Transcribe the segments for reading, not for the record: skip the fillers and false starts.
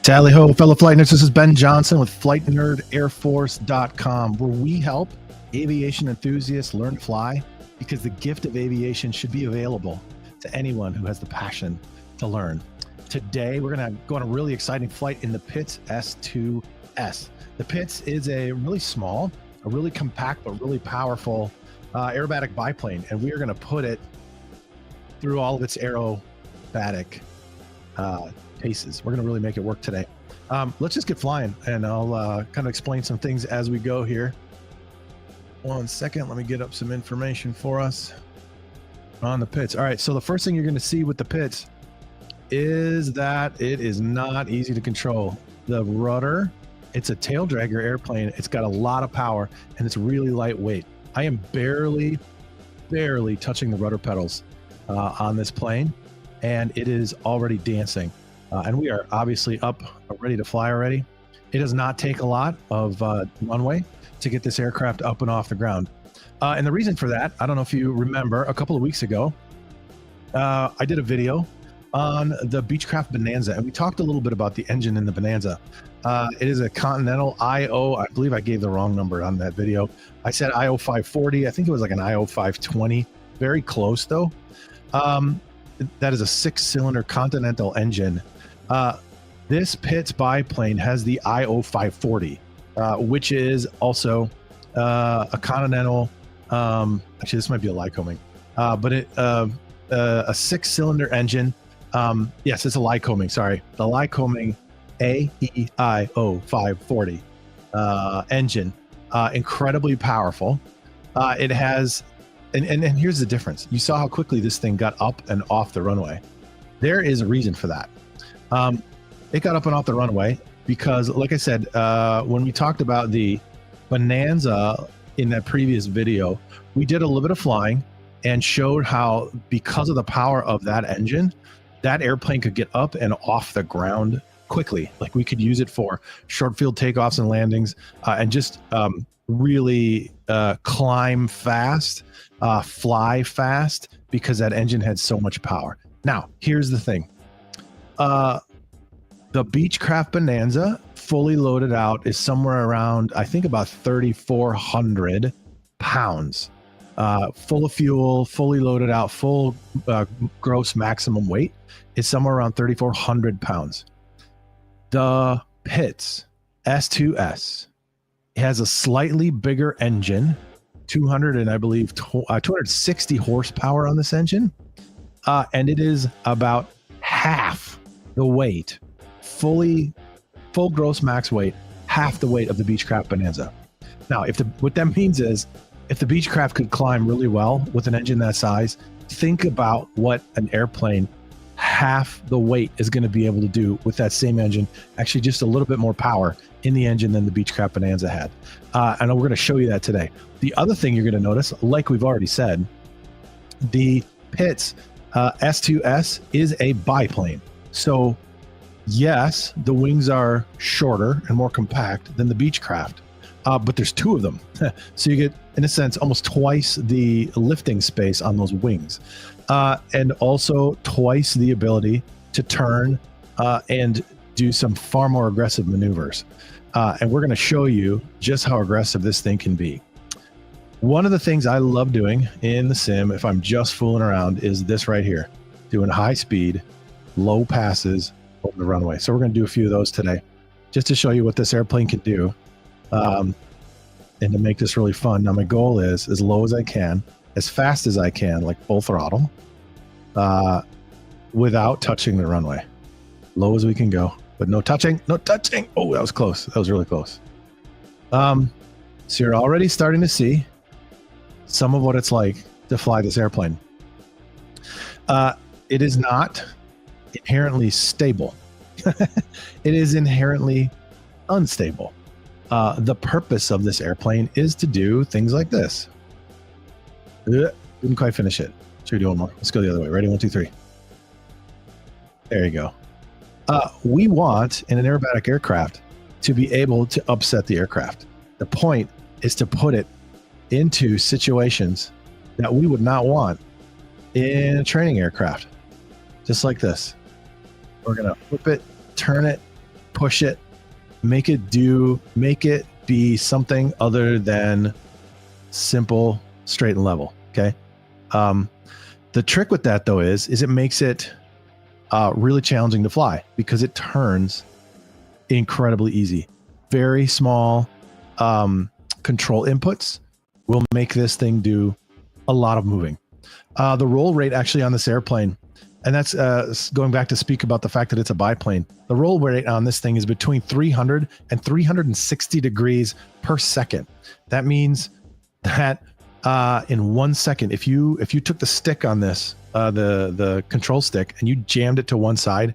Tally ho, fellow flight nerds. This is Ben Johnson with FlightNerdAirForce.com, where we help aviation enthusiasts learn to fly because the gift of aviation should be available to anyone who has the passion to learn. Today, we're going to go on a really exciting flight in the Pitts S2-S. The Pitts is a really small, a really compact, but really powerful aerobatic biplane, and we are going to put it through all of its aerobatic paces. We're going to really make it work today. Let's just get flying, and I'll kind of explain some things as we go here. 1 second, let me get up some information for us on the Pitts. All right, so the first thing you're going to see with the Pitts is that it is not easy to control. The rudder, it's a tail dragger airplane. It's got a lot of power, and it's really lightweight. I am barely touching the rudder pedals on this plane, and it is already dancing. And we are obviously up, ready to fly already. It does not take a lot of runway to get this aircraft up and off the ground. And the reason for that, I don't know if you remember, a couple of weeks ago, I did a video on the Beechcraft Bonanza, and we talked a little bit about the engine in the Bonanza. It is a Continental IO, I believe I gave the wrong number on that video. I said IO 540, I think it was like an IO 520, very close though. That is a 6-cylinder Continental engine. This Pitts biplane has the IO 540, which is also a Continental, actually this might be a Lycoming, but a 6-cylinder engine. Yes, it's a Lycoming, sorry. The Lycoming AEIO 540 engine, incredibly powerful. It has, and here's the difference. You saw how quickly this thing got up and off the runway. There is a reason for that. It got up and off the runway because, like I said, when we talked about the Bonanza in that previous video, we did a little bit of flying and showed how, because of the power of that engine, that airplane could get up and off the ground quickly. Like, we could use it for short field takeoffs and landings, and just really climb fast, fly fast, because that engine had so much power. Now, here's the thing. The Beechcraft Bonanza, fully loaded out, is somewhere around, I think, about 3,400 pounds. Full of fuel, fully loaded out, full gross maximum weight is somewhere around 3,400 pounds. The Pitts S2-S has a slightly bigger engine, 260 horsepower on this engine, and it is about half the weight, full gross max weight, half the weight of the Beechcraft Bonanza. Now, what that means is, if the Beechcraft could climb really well with an engine that size, think about what an airplane half the weight is going to be able to do with that same engine, actually just a little bit more power in the engine than the Beechcraft Bonanza had. And we're going to show you that today. The other thing you're going to notice, like we've already said, the Pitts S2-S is a biplane. So yes, the wings are shorter and more compact than the Beechcraft, but there's two of them. So you get, in a sense, almost twice the lifting space on those wings, and also twice the ability to turn and do some far more aggressive maneuvers. And we're going to show you just how aggressive this thing can be. One of the things I love doing in the sim, if I'm just fooling around, is this right here, doing high speed, low passes over the runway. So we're going to do a few of those today, just to show you what this airplane can do, and to make this really fun. Now, my goal is as low as I can, as fast as I can, like full throttle, without touching the runway. Low as we can go, but no touching, no touching. Oh, that was close. That was really close. So you're already starting to see some of what it's like to fly this airplane. It is not inherently stable. It is inherently unstable. The purpose of this airplane is to do things like this. Didn't quite finish it. Should we do one more? Let's go the other way. Ready? 1, 2, 3. There you go. We want, in an aerobatic aircraft, to be able to upset the aircraft. The point is to put it into situations that we would not want in a training aircraft, just like this. We're going to flip it, turn it, push it, make it be something other than simple, straight and level. Okay. The trick with that though is it makes it really challenging to fly because it turns incredibly easy. Very small control inputs will make this thing do a lot of moving. The roll rate actually on this airplane, and that's going back to speak about the fact that it's a biplane. The roll rate on this thing is between 300 and 360 degrees per second. That means that in 1 second, if you took the stick on this, the control stick, and you jammed it to one side,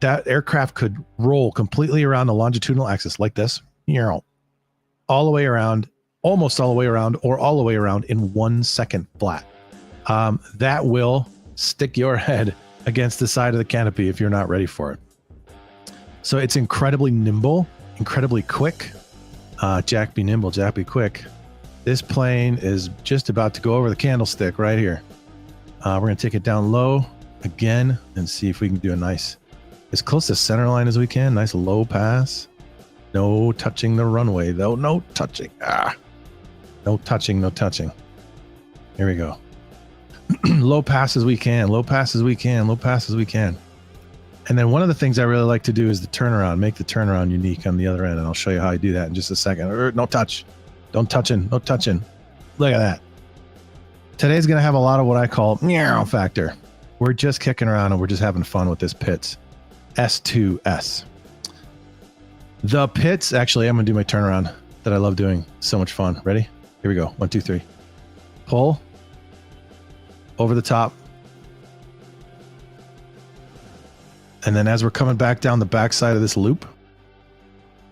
that aircraft could roll completely around the longitudinal axis like this, all the way around, almost all the way around, or all the way around in 1 second flat. That will stick your head against the side of the canopy if you're not ready for it. So it's incredibly nimble, incredibly quick. Jack be nimble, Jack be quick. This plane is just about to go over the candlestick right here. We're going to take it down low again and see if we can do a nice, as close to center line as we can. Nice low pass. No touching the runway though. No touching. No touching, no touching. Here we go. Low pass as we can, low pass as we can, low pass as we can. And then one of the things I really like to do is the turnaround, make the turnaround unique on the other end. And I'll show you how I do that in just a second. No touch. Don't touching, no touching. Look at that. Today's going to have a lot of what I call meow factor. We're just kicking around and we're just having fun with this Pitts S2-S. The Pitts, actually, I'm going to do my turnaround that I love doing. So much fun. Ready? Here we go. 1, 2, 3. Pull. Over the top. And then as we're coming back down the backside of this loop,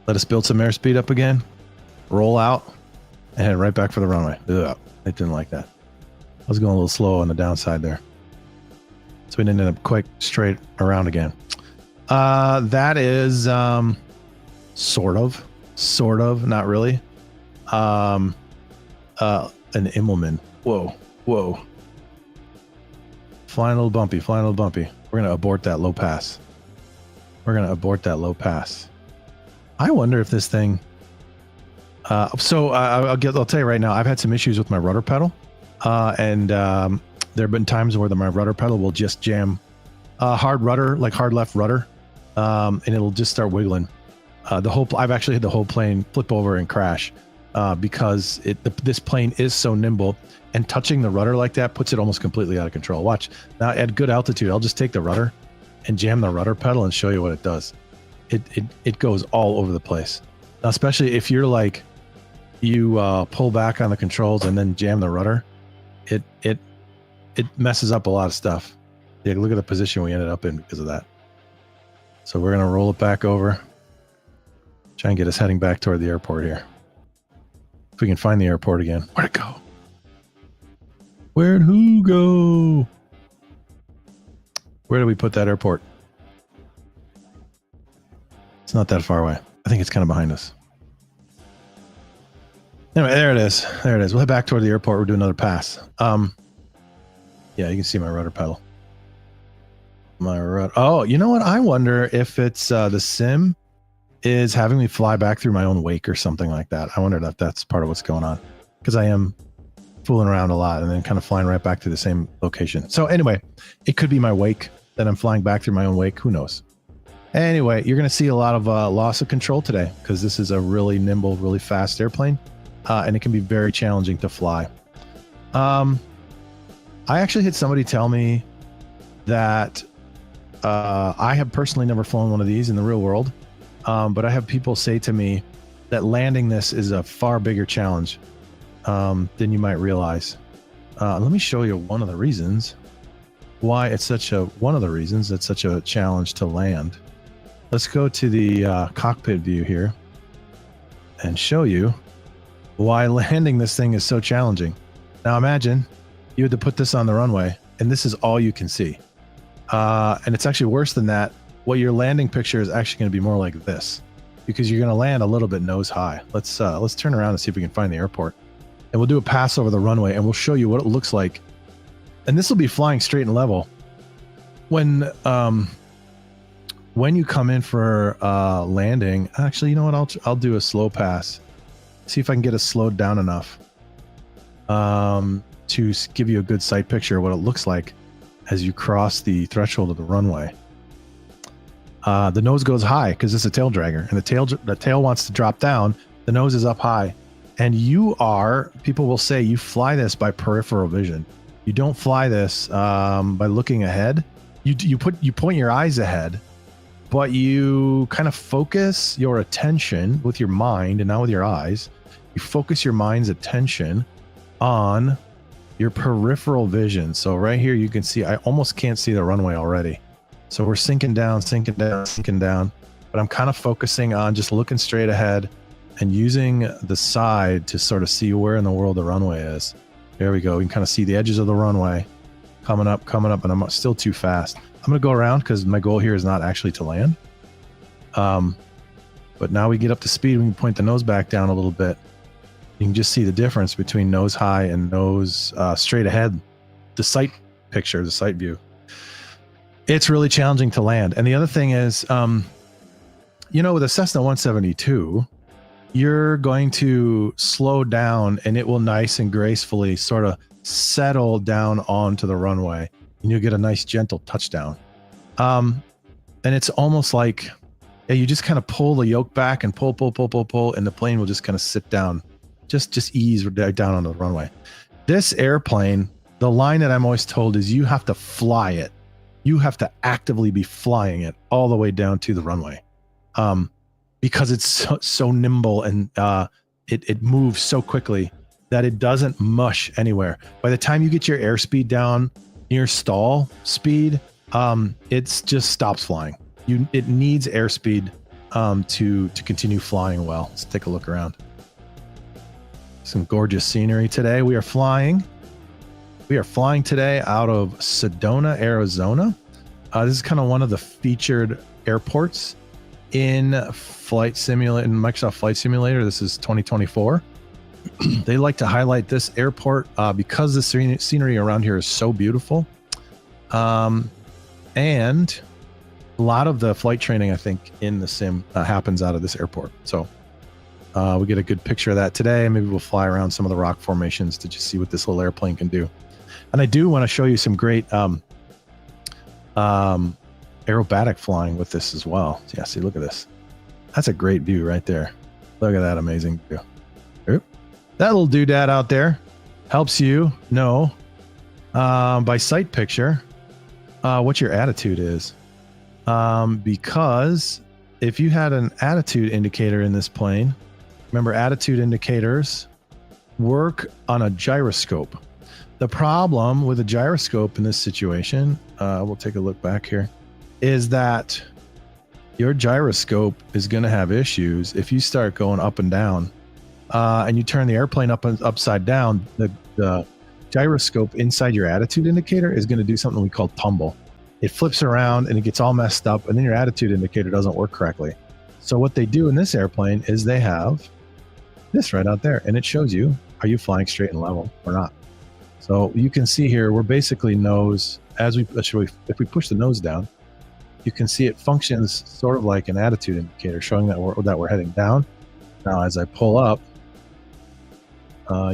let us build some airspeed up again. Roll out. And head right back for the runway. Ugh, it didn't like that. I was going a little slow on the downside there. So we didn't end up quite straight around again. That is sort of, not really. An Immelman. Whoa. Flying a little bumpy. We're going to abort that low pass. I wonder if this thing... I'll tell you right now, I've had some issues with my rudder pedal. And there have been times where my rudder pedal will just jam hard rudder, like hard left rudder. And it'll just start wiggling. I've actually had the whole plane flip over and crash because this plane is so nimble, and touching the rudder like that puts it almost completely out of control. Watch. Now at good altitude, I'll just take the rudder and jam the rudder pedal and show you what it does. It goes all over the place. Now, especially if you're like, you pull back on the controls and then jam the rudder, it messes up a lot of stuff. Yeah, look at the position we ended up in because of that. So we're going to roll it back over. Try and get us heading back toward the airport here. If we can find the airport again. Where'd it go? Where'd who go? Where did we put that airport? It's not that far away. I think it's kind of behind us. Anyway, there it is. We'll head back toward the airport. We'll do another pass. Yeah, you can see my rudder pedal. Oh, you know what? I wonder if it's the sim is having me fly back through my own wake or something like that. I wondered if that's part of what's going on, because I am fooling around a lot and then kind of flying right back to the same location. So anyway, it could be my wake that I'm flying back through my own wake. Who knows? Anyway, you're going to see a lot of loss of control today because this is a really nimble, really fast airplane, and it can be very challenging to fly. I actually had somebody tell me that I have personally never flown one of these in the real world, but I have people say to me that landing this is a far bigger challenge than you might realize. Let me show you one of the reasons why it's such a challenge to land. Let's go to the cockpit view here and show you why landing this thing is so challenging. Now imagine you had to put this on the runway and this is all you can see. And it's actually worse than that. What your landing picture is actually going to be more like this, because you're going to land a little bit nose high. Let's turn around and see if we can find the airport, and we'll do a pass over the runway and we'll show you what it looks like and this will be flying straight and level. When you come in for landing, actually, you know what? I'll do a slow pass. See if I can get it slowed down enough to give you a good sight picture of what it looks like as you cross the threshold of the runway. The nose goes high because it's a tail dragger, and the tail wants to drop down. The nose is up high, and people will say you fly this by peripheral vision. You don't fly this by looking ahead. You point your eyes ahead, but you kind of focus your attention with your mind and not with your eyes. You focus your mind's attention on your peripheral vision. So right here, you can see, I almost can't see the runway already. So we're sinking down, but I'm kind of focusing on just looking straight ahead and using the side to sort of see where in the world the runway is. There we go. We can kind of see the edges of the runway coming up, and I'm still too fast. I'm going to go around because my goal here is not actually to land. But now we get up to speed. We can point the nose back down a little bit. You can just see the difference between nose high and nose straight ahead. The sight picture, the sight view. It's really challenging to land. And the other thing is, with a Cessna 172, you're going to slow down and it will nice and gracefully sort of settle down onto the runway, and you'll get a nice gentle touchdown. And it's almost like you just kind of pull the yoke back and pull, and the plane will just kind of sit down, just ease down on the runway. This airplane, the line that I'm always told is you have to fly it. You have to actively be flying it all the way down to the runway, because it's so nimble and it moves so quickly that it doesn't mush anywhere. By the time you get your airspeed down near stall speed, it just stops flying. It needs airspeed to continue flying well. Let's take a look around. Some gorgeous scenery today. We are flying today out of Sedona, Arizona. This is kind of one of the featured airports in Microsoft Flight Simulator. This is 2024. They like to highlight this airport because the scenery around here is so beautiful. And a lot of the flight training, I think, in the sim happens out of this airport. So we get a good picture of that today. Maybe we'll fly around some of the rock formations to just see what this little airplane can do. And I do want to show you some great aerobatic flying with this as well. Yeah, see, look at this. That's a great view right there. Look at that amazing view. Oop. That little doodad out there helps you know by sight picture what your attitude is. Because if you had an attitude indicator in this plane, remember, attitude indicators work on a gyroscope. The problem with a gyroscope in this situation, we'll take a look back here, is that your gyroscope is going to have issues if you start going up and down, and you turn the airplane upside down. The gyroscope inside your attitude indicator is going to do something we call tumble. It flips around and it gets all messed up, and then your attitude indicator doesn't work correctly. So what they do in this airplane is they have this right out there, and it shows you, are you flying straight and level or not? So you can see here, we're basically nose, if we push the nose down, you can see it functions sort of like an attitude indicator, showing that we're heading down. Now, as I pull up,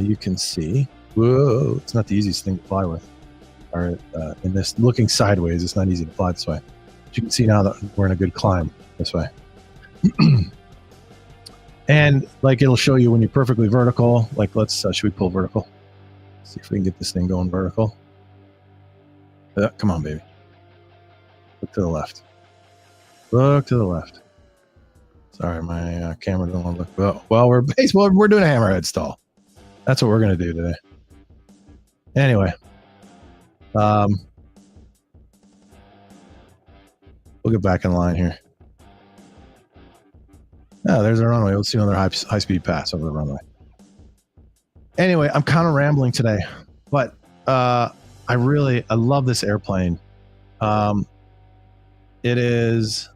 you can see, whoa, it's not the easiest thing to fly with. Or in this, looking sideways, it's not easy to fly this way. But you can see now that we're in a good climb this way. And like, it'll show you when you're perfectly vertical. Like, should we pull vertical? See if we can get this thing going vertical. Come on, baby. Look to the left. Look to the left. Sorry, my camera doesn't want to look. Well, we're doing a hammerhead stall. That's what we're going to do today. Anyway. We'll get back in line here. Oh, there's a runway. Let's see another high-speed pass over the runway. Anyway, I'm kind of rambling today, but I love this airplane. It is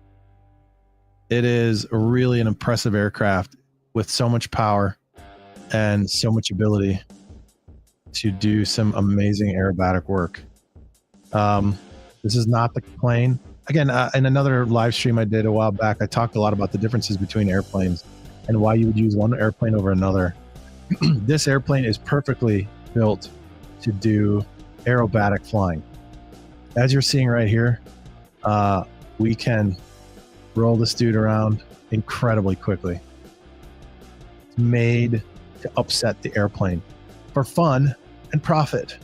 really an impressive aircraft with so much power and so much ability to do some amazing aerobatic work. This is not the plane. Again, in another live stream I did a while back, I talked a lot about the differences between airplanes and why you would use one airplane over another. This airplane is perfectly built to do aerobatic flying. As you're seeing right here, we can roll this dude around incredibly quickly. It's made to upset the airplane for fun and profit.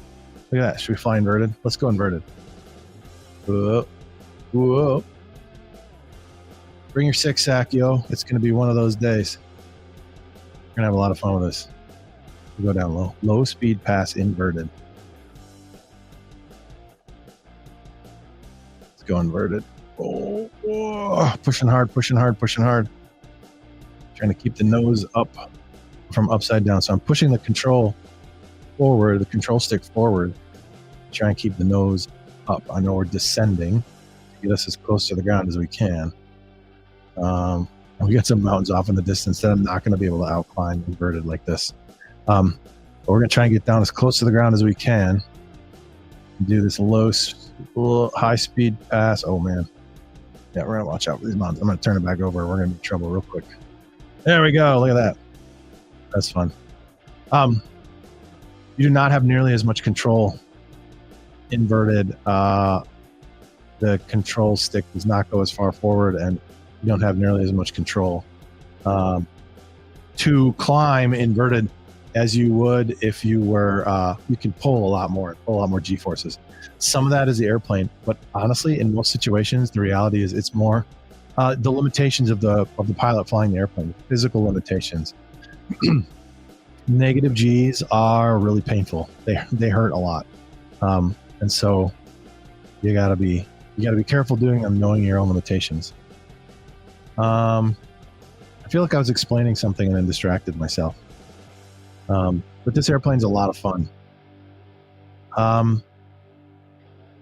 Look at that. Should we fly inverted? Let's go inverted. Whoa. Whoa. Bring your six sack, yo. It's going to be one of those days. We're going to have a lot of fun with this. We'll go down low. Low speed pass inverted. Let's go inverted. Oh, oh. Pushing hard, pushing hard, pushing hard. Trying to keep the nose up from upside down. So I'm pushing the control forward, the control stick forward. Try and keep the nose up. I know we're descending to get us as close to the ground as we can. And we got some mountains off in the distance that I'm not going to be able to outclimb inverted like this. But we're going to try and get down as close to the ground as we can. Do this high speed pass. Oh man. Yeah, we're going to watch out for these mountains. I'm going to turn it back over. We're going to be in trouble real quick. There we go. Look at that. That's fun. You do not have nearly as much control inverted. The control stick does not go as far forward, and you don't have nearly as much control to climb inverted as you would if you were. You can pull a lot more G-forces. Some of that is the airplane, but honestly, in most situations, the reality is it's more the limitations of the pilot flying the airplane, physical limitations. Negative G's are really painful. They hurt a lot, and so you gotta be careful doing them, knowing your own limitations. I feel like I was explaining something and then distracted myself. But this airplane's a lot of fun.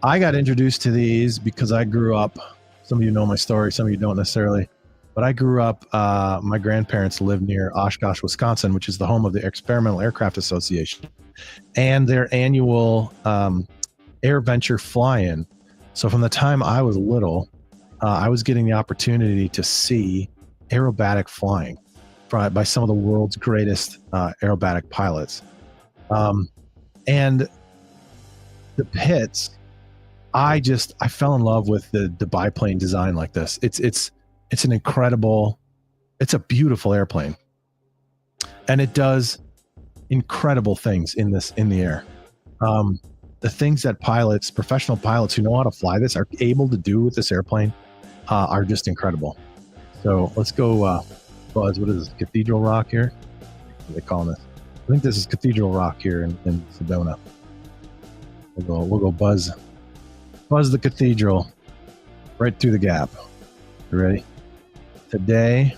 I got introduced to these because I grew up. Some of you know my story, some of you don't necessarily. But I grew up, my grandparents lived near Oshkosh, Wisconsin, which is the home of the Experimental Aircraft Association, and their annual Air Venture fly-in. So from the time I was little, I was getting the opportunity to see aerobatic flying by some of the world's greatest aerobatic pilots. And the pits, I fell in love with the biplane design like this. It's an incredible, it's a beautiful airplane, and it does incredible things in the air. The things that professional pilots who know how to fly this are able to do with this airplane are just incredible. So let's go buzz. What is this? Cathedral Rock here? What are they calling this? I think this is Cathedral Rock here in Sedona. We'll go buzz the cathedral right through the gap. You ready? Today,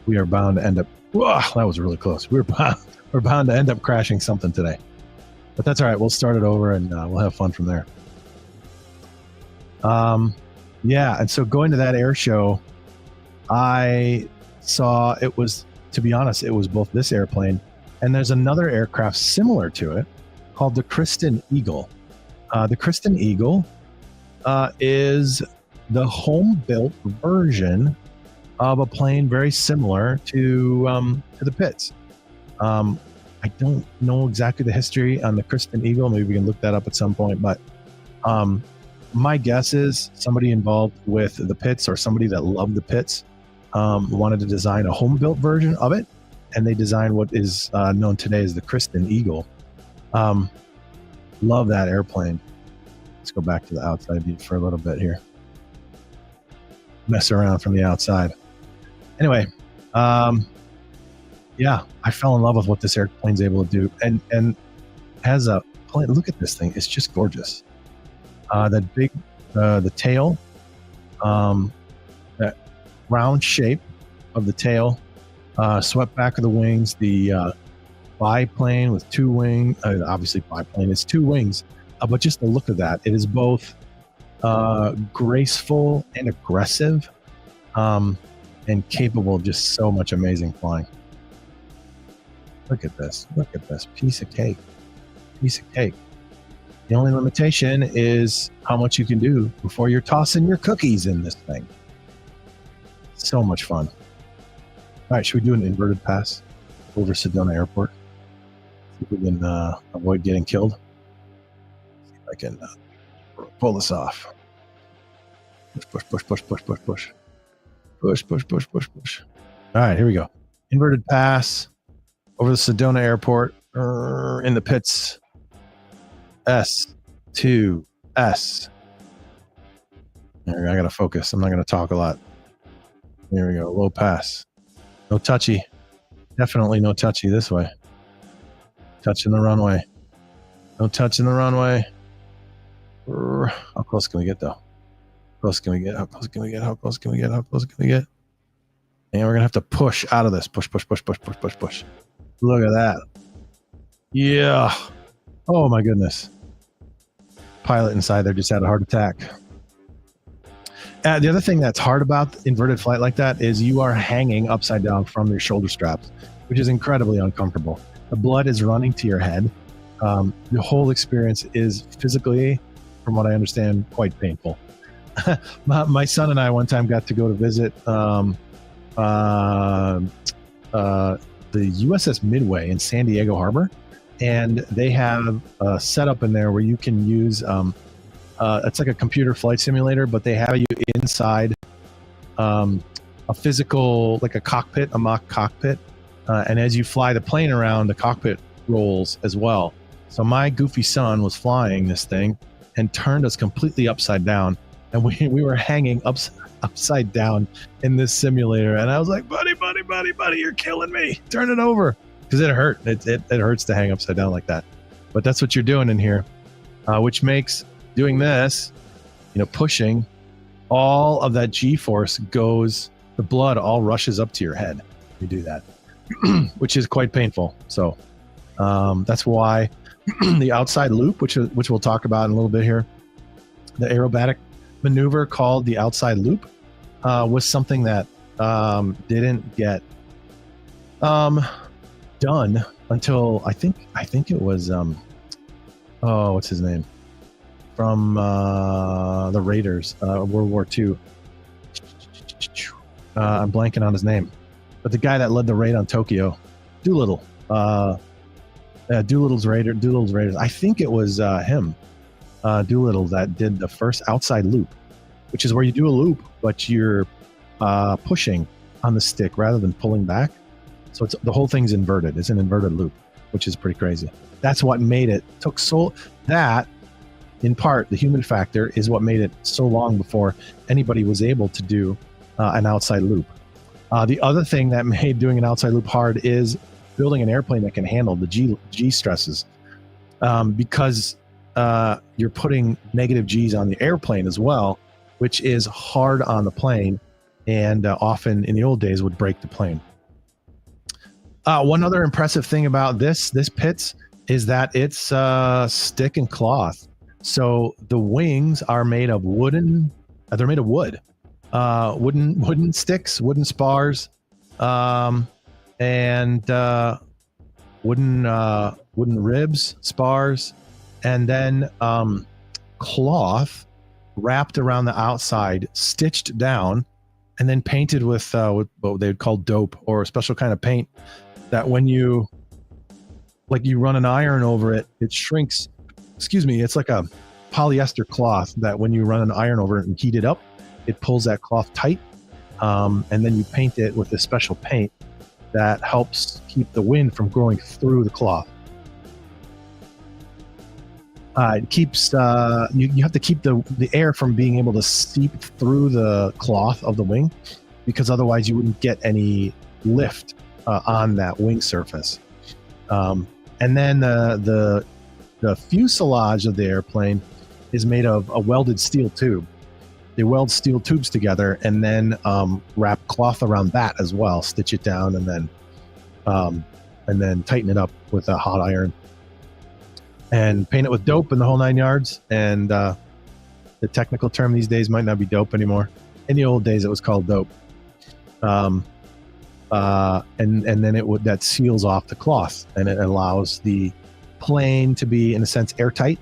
we are bound to end up. Whoa, that was really close. We're bound to end up crashing something today, but that's all right. We'll start it over and we'll have fun from there. Yeah, and so going to that air show, I saw it was, to be honest, it was both this airplane and there's another aircraft similar to it called the Kristen Eagle. The Kristen Eagle is the home-built version of a plane very similar to the Pitts. I don't know exactly the history on the Kristen Eagle. Maybe we can look that up at some point. But my guess is somebody involved with the Pitts or somebody that loved the Pitts wanted to design a home-built version of it, and they designed what is known today as the Kristen Eagle. Love that airplane. Let's go back to the outside view for a little bit here. Mess around from the outside. Anyway, yeah, I fell in love with what this airplane's able to do, and as a plane, look at this thing. It's just gorgeous. That big, the tail, that round shape of the tail, swept back of the wings, the biplane with two wings. Obviously, biplane is two wings, but just the look of that, it is both graceful and aggressive, and capable of just so much amazing flying. Look at this piece of cake. piece of cake. The only limitation is how much you can do before you're tossing your cookies in this thing. So much fun. All right, should we do an inverted pass over Sedona Airport? See if we can avoid getting killed. See if I can pull this off. Push, push, push, push, push, push. Push, push, push, push, push. All right, here we go. Inverted pass over the Sedona Airport in the pits. S2-S. There, I got to focus. I'm not going to talk a lot. Here we go. Low pass. No touchy. Definitely no touchy this way. Touching the runway. No touching the runway. How close can we get, though? How close can we get? How close can we get? How close can we get? How close can we get? And we're going to have to push out of this. Push, push, push, push, push, push, push. Look at that. Yeah. Oh, my goodness. Pilot inside there just had a heart attack. The other thing that's hard about inverted flight like that is you are hanging upside down from your shoulder straps, which is incredibly uncomfortable. The blood is running to your head. The whole experience is physically, from what I understand, quite painful. My son and I one time got to go to visit the USS Midway in San Diego Harbor, and they have a setup in there where you can use it's like a computer flight simulator, but they have you inside a physical, like a cockpit, a mock cockpit, and as you fly the plane around, the cockpit rolls as well. So my goofy son was flying this thing and turned us completely upside down, and we were hanging upside down in this simulator, and I was like, buddy, you're killing me, turn it over, because it hurt. It hurts to hang upside down like that, but that's what you're doing in here, which makes doing this, pushing, all of that G-force goes, the blood all rushes up to your head. You do that, which is quite painful. So that's why the outside loop, which we'll talk about in a little bit here, the aerobatic maneuver called the outside loop, was something that didn't get done until I think it was what's his name from the Raiders, World War II. I'm blanking on his name, but the guy that led the raid on Tokyo, Doolittle, Doolittle's Raiders. I think it was him, Doolittle, that did the first outside loop, which is where you do a loop, but you're pushing on the stick rather than pulling back. So the whole thing's inverted. It's an inverted loop, which is pretty crazy. That's what made it that. In part, the human factor is what made it so long before anybody was able to do an outside loop. The other thing that made doing an outside loop hard is building an airplane that can handle the G stresses, because you're putting negative G's on the airplane as well, which is hard on the plane, and often in the old days would break the plane. One other impressive thing about this pits is that it's stick and cloth. So the wings are made of wooden. They're made of wood, wooden sticks, wooden spars, and wooden ribs, spars, and then cloth wrapped around the outside, stitched down, and then painted with what they would call dope, or a special kind of paint that when you run an iron over it, it shrinks. It's like a polyester cloth that when you run an iron over it and heat it up, it pulls that cloth tight. And then you paint it with a special paint that helps keep the wind from going through the cloth. It keeps, you have to keep the air from being able to seep through the cloth of the wing, because otherwise you wouldn't get any lift on that wing surface. And then the fuselage of the airplane is made of a welded steel tube. They weld steel tubes together and then wrap cloth around that as well, stitch it down, and then tighten it up with a hot iron and paint it with dope in the whole 9 yards. And the technical term these days might not be dope anymore. In the old days, it was called dope. And then that seals off the cloth, and it allows the plane to be, in a sense, airtight,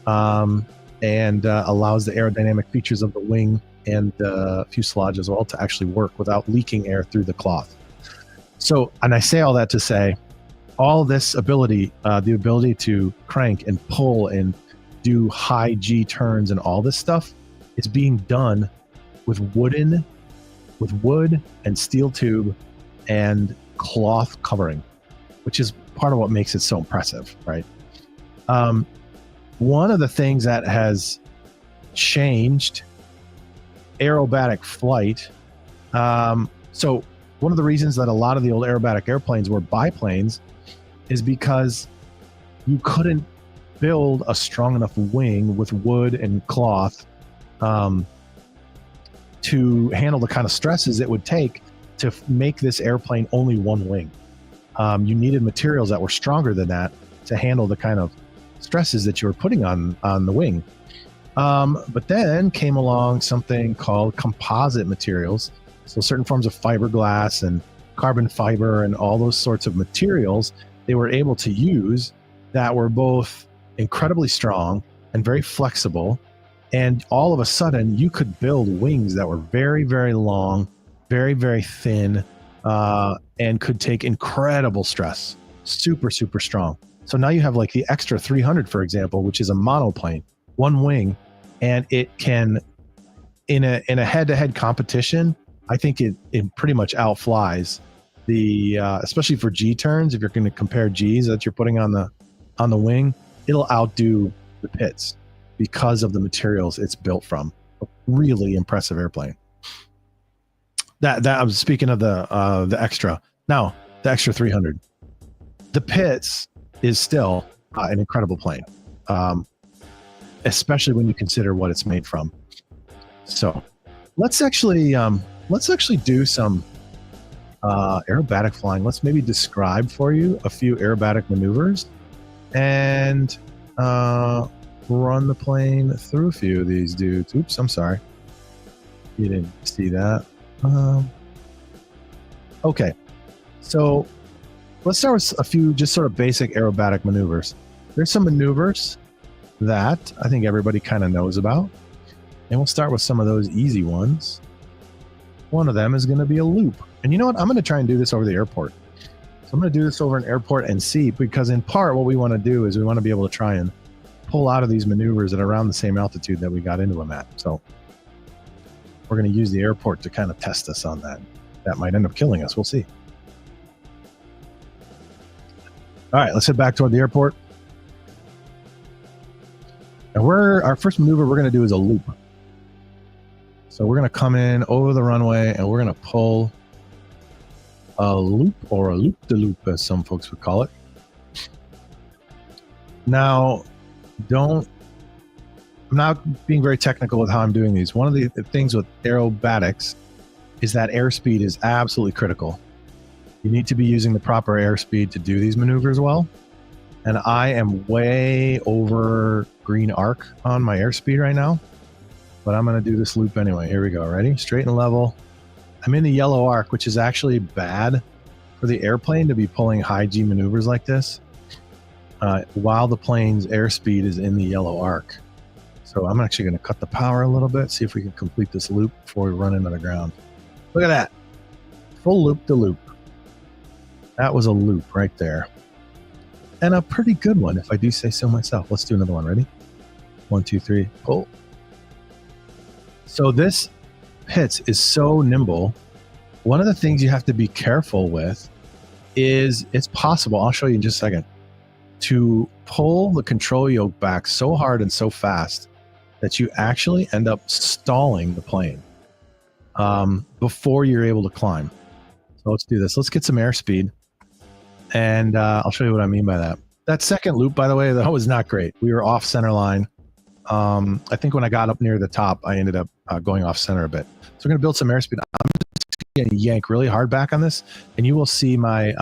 and allows the aerodynamic features of the wing and fuselage as well to actually work without leaking air through the cloth. So, and I say all that to say, all this ability, the ability to crank and pull and do high G turns and all this stuff is being done with wood and steel tube and cloth covering, which is part of what makes it so impressive, right? One of the things that has changed aerobatic flight, so one of the reasons that a lot of the old aerobatic airplanes were biplanes is because you couldn't build a strong enough wing with wood and cloth to handle the kind of stresses it would take to make this airplane only one wing. You needed materials that were stronger than that to handle the kind of stresses that you were putting on the wing. But then came along something called composite materials. So certain forms of fiberglass and carbon fiber and all those sorts of materials they were able to use that were both incredibly strong and very flexible. And all of a sudden you could build wings that were very, very long, very, very thin, and could take incredible stress, super, super strong. So now you have like the Extra 300, for example, which is a monoplane, one wing, and it can, in a head-to-head competition, I think it pretty much outflies the, especially for G turns. If you're going to compare Gs that you're putting on the wing, it'll outdo the Pitts because of the materials it's built from. A really impressive airplane. That I was speaking of the Extra. Now the Extra 300, the Pitts is still an incredible plane, especially when you consider what it's made from. So let's actually do some aerobatic flying. Let's maybe describe for you a few aerobatic maneuvers and run the plane through a few of these dudes. Oops, I'm sorry. You didn't see that. Okay, so let's start with a few just sort of basic aerobatic maneuvers. There's some maneuvers that I think everybody kind of knows about, and we'll start with some of those easy ones. One of them is going to be a loop. And you know what? I'm going to try and do this over the airport. So I'm going to do this over an airport and see, because in part what we want to do is we want to be able to try and pull out of these maneuvers at around the same altitude that we got into them at. So we're going to use the airport to kind of test us on that. That might end up killing us. We'll see. All right, let's head back toward the airport. And our first maneuver we're going to do is a loop. So we're going to come in over the runway and we're going to pull a loop, or a loop-de-loop as some folks would call it. Now, I'm not being very technical with how I'm doing these. One of the things with aerobatics is that airspeed is absolutely critical. You need to be using the proper airspeed to do these maneuvers well. And I am way over green arc on my airspeed right now, but I'm going to do this loop anyway. Here we go. Ready? Straight and level. I'm in the yellow arc, which is actually bad for the airplane to be pulling high G maneuvers like this while the plane's airspeed is in the yellow arc. So I'm actually going to cut the power a little bit, see if we can complete this loop before we run into the ground. Look at that. Full loop to loop. That was a loop right there. And a pretty good one, if I do say so myself. Let's do another one. Ready? 1, 2, 3, pull. So this Pitts is so nimble. One of the things you have to be careful with is it's possible, I'll show you in just a second, to pull the control yoke back so hard and so fast that you actually end up stalling the plane before you're able to climb. So let's do this. Let's get some airspeed, and I'll show you what I mean by that. That second loop, by the way, that was not great. We were off center line. I think when I got up near the top, I ended up going off center a bit. So we're going to build some airspeed. I'm just going to yank really hard back on this, and you will see my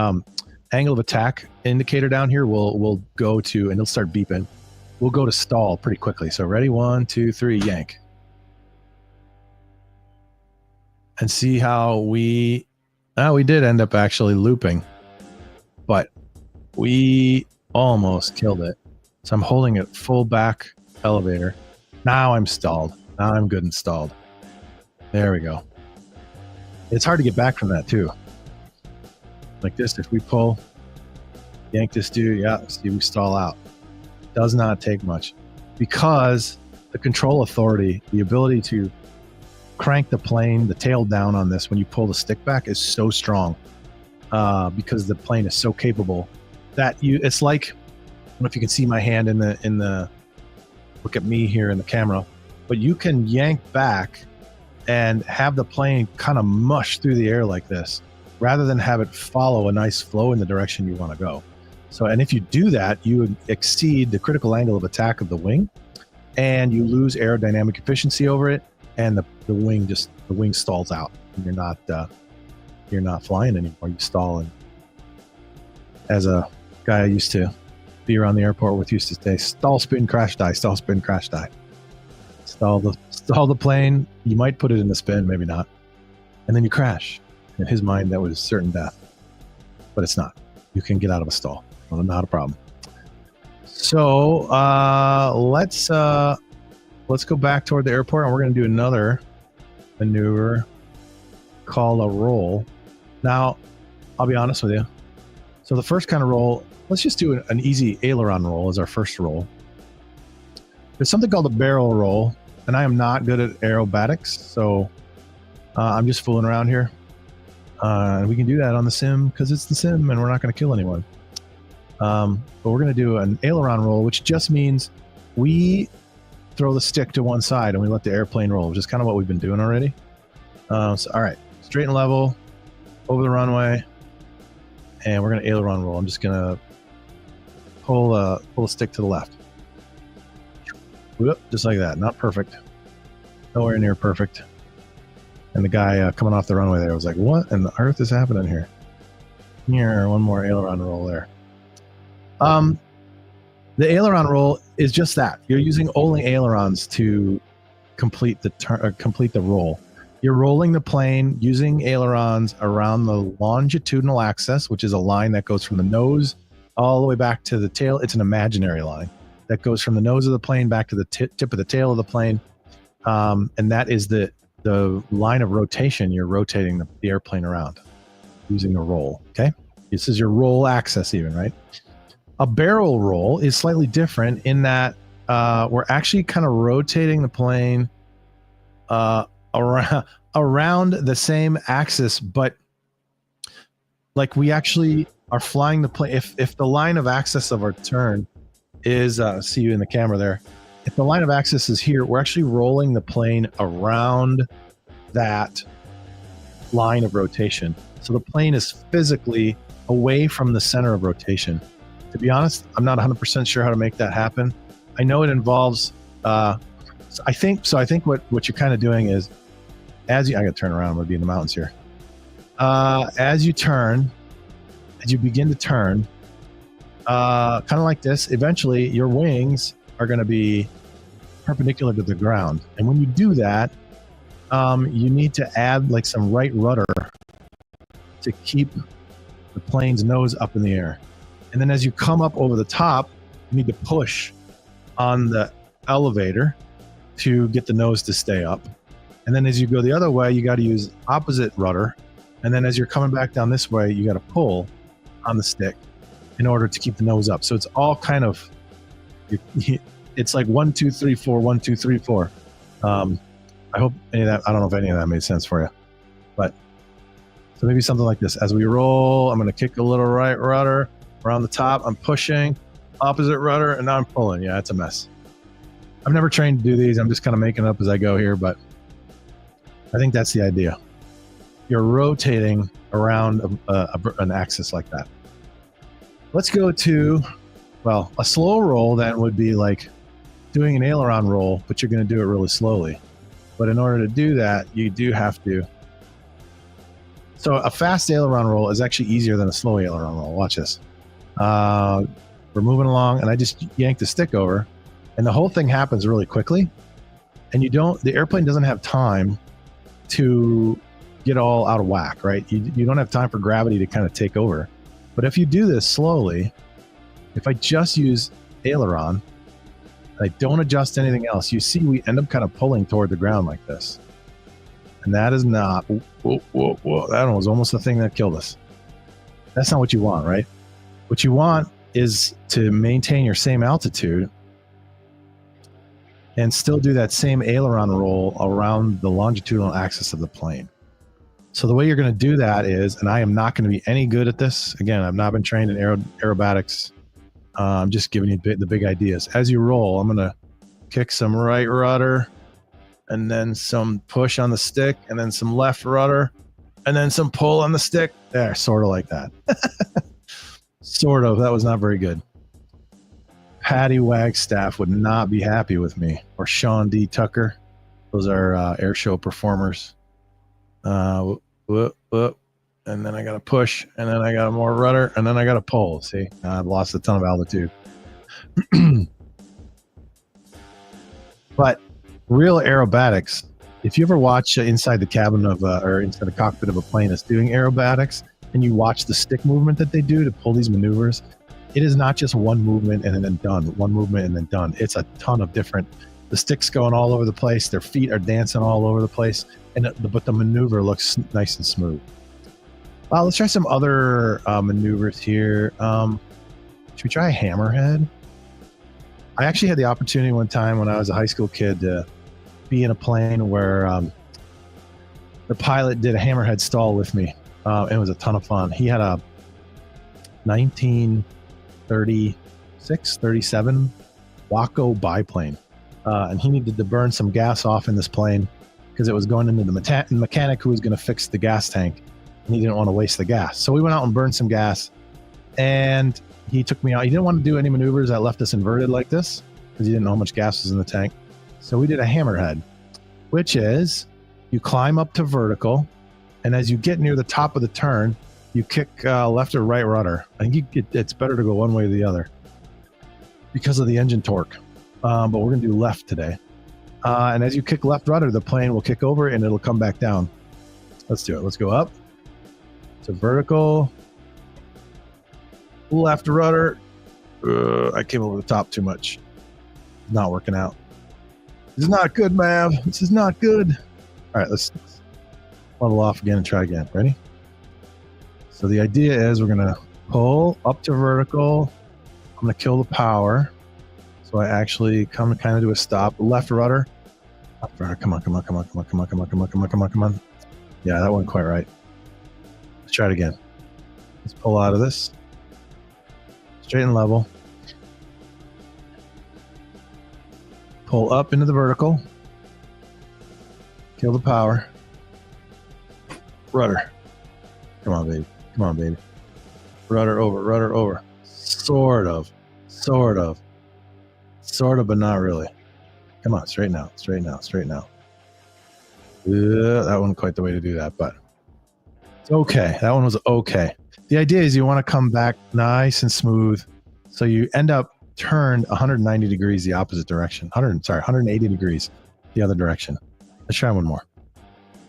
angle of attack indicator down here will go to, and it'll start beeping. We'll go to stall pretty quickly. So ready? 1, 2, 3, yank. And see how we did end up actually looping, but we Almost killed it. So I'm holding it full back elevator. Now I'm stalled. Now I'm good and stalled. There we go. It's hard to get back from that too. Like this, if we pull, yank this dude, yeah, see, we stall out. Does not take much because the control authority, the ability to crank the plane, the tail down on this when you pull the stick back is so strong because the plane is so capable that it's like, I don't know if you can see my hand in the look at me here in the camera, but you can yank back and have the plane kind of mush through the air like this rather than have it follow a nice flow in the direction you want to go. So, and if you do that, you exceed the critical angle of attack of the wing and you lose aerodynamic efficiency over it, and the wing stalls out and you're not flying anymore. You stall. And as a guy I used to be around the airport with used to say, stall, spin, crash, die, stall, spin, crash, die. Stall the plane. You might put it in the spin, maybe not. And then you crash. In his mind, that was certain death, but it's not. You can get out of a stall. Well, not a problem. So let's go back toward the airport, and we're going to do another maneuver called a roll. Now, I'll be honest with you. So the first kind of roll, let's just do an easy aileron roll as our first roll. There's something called a barrel roll, and I am not good at aerobatics, so I'm just fooling around here. And we can do that on the sim because it's the sim and we're not going to kill anyone. But we're going to do an aileron roll, which just means we throw the stick to one side and we let the airplane roll, which is kind of what we've been doing already. So, all right, straight and level, over the runway, and we're going to aileron roll. I'm just going to pull a stick to the left. Whoop, just like that. Not perfect. Nowhere near perfect. And the guy coming off the runway there was like, what in the earth is happening here? Here, one more aileron roll there. The aileron roll is just that. You're using only ailerons to complete the roll. You're rolling the plane using ailerons around the longitudinal axis, which is a line that goes from the nose all the way back to the tail. It's an imaginary line that goes from the nose of the plane back to the tip of the tail of the plane. And that is the line of rotation. You're rotating the airplane around using the roll. Okay. This is your roll axis even, right? A barrel roll is slightly different in that we're actually kind of rotating the plane around the same axis, but like we actually are flying the plane. If the line of axis of our turn is, see you in the camera there. If the line of axis is here, we're actually rolling the plane around that line of rotation. So the plane is physically away from the center of rotation. To be honest, I'm not 100% sure how to make that happen. I know it involves, I think what you're kind of doing is, I gotta turn around, I'm gonna be in the mountains here. As you begin to turn, kind of like this, eventually your wings are gonna be perpendicular to the ground. And when you do that, you need to add like some right rudder to keep the plane's nose up in the air. And then as you come up over the top, you need to push on the elevator to get the nose to stay up. And then as you go the other way, you got to use opposite rudder. And then as you're coming back down this way, you got to pull on the stick in order to keep the nose up. So it's all kind of, it's like 1, 2, 3, 4, 1, 2, 3, 4. I hope any of that, I don't know if any of that made sense for you, but so maybe something like this. As we roll, I'm going to kick a little right rudder around the top. I'm pushing, opposite rudder, and now I'm pulling. Yeah, it's a mess. I've never trained to do these. I'm just kind of making it up as I go here, but I think that's the idea. You're rotating around an axis like that. Let's go to, well, a slow roll then would be like doing an aileron roll, but you're going to do it really slowly. But in order to do that, you do have to. So a fast aileron roll is actually easier than a slow aileron roll. Watch this. We're moving along, and I just yank the stick over, and the whole thing happens really quickly. And the airplane doesn't have time to get all out of whack, right? You don't have time for gravity to kind of take over. But if you do this slowly, If I just use aileron, I don't adjust anything else, you see we end up kind of pulling toward the ground like this. And that is not, whoa, that one was almost the thing that killed us. That's not what you want, right? What you want is to maintain your same altitude and still do that same aileron roll around the longitudinal axis of the plane. So the way you're going to do that is, and I am not going to be any good at this. Again, I've not been trained in aerobatics. I'm just giving you the big ideas. As you roll, I'm going to kick some right rudder, and then some push on the stick, and then some left rudder, and then some pull on the stick. There, sort of like that. Sort of. That was not very good. Patty Wagstaff would not be happy with me, or Sean D. Tucker. Those are air show performers. And then I got to push, and then I got more rudder, and then I got to pull. See, I've lost a ton of altitude. But real aerobatics, if you ever watch inside the cabin of or inside the cockpit of a plane that's doing aerobatics, and you watch the stick movement that they do to pull these maneuvers, it is not just one movement and then done, one movement and then done. It's a ton of different, the stick's going all over the place, their feet are dancing all over the place, but the maneuver looks nice and smooth. Let's try some other maneuvers here. Should we try a hammerhead? I actually had the opportunity one time when I was a high school kid to be in a plane where the pilot did a hammerhead stall with me. It was a ton of fun. He had a 1936, 37 Waco biplane, and he needed to burn some gas off in this plane because it was going into the mechanic who was going to fix the gas tank, and he didn't want to waste the gas. So we went out and burned some gas, and he took me out. He didn't want to do any maneuvers that left us inverted like this because he didn't know how much gas was in the tank. So we did a hammerhead, which is you climb up to vertical, and as you get near the top of the turn, you kick left or right rudder. I think it's better to go one way or the other because of the engine torque. But we're going to do left today. And as you kick left rudder, the plane will kick over and it'll come back down. Let's do it. Let's go up to vertical. Left rudder. I came over the top too much. Not working out. This is not good, Mav. This is not good. All right, let's level off again and try again. Ready? So the idea is we're going to pull up to vertical. I'm going to kill the power. So I actually come kind of to a stop. Left rudder. Left rudder. Come on. Yeah, that wasn't quite right. Let's try it again. Let's pull out of this. Straight and level. Pull up into the vertical. Kill the power. Rudder. Come on, baby. Rudder over. Sort of, but not really. Come on, straighten out. That wasn't quite the way to do that, but it's okay. That one was okay. The idea is you want to come back nice and smooth, so you end up turned 190 degrees the opposite direction. 180 degrees the other direction. Let's try one more.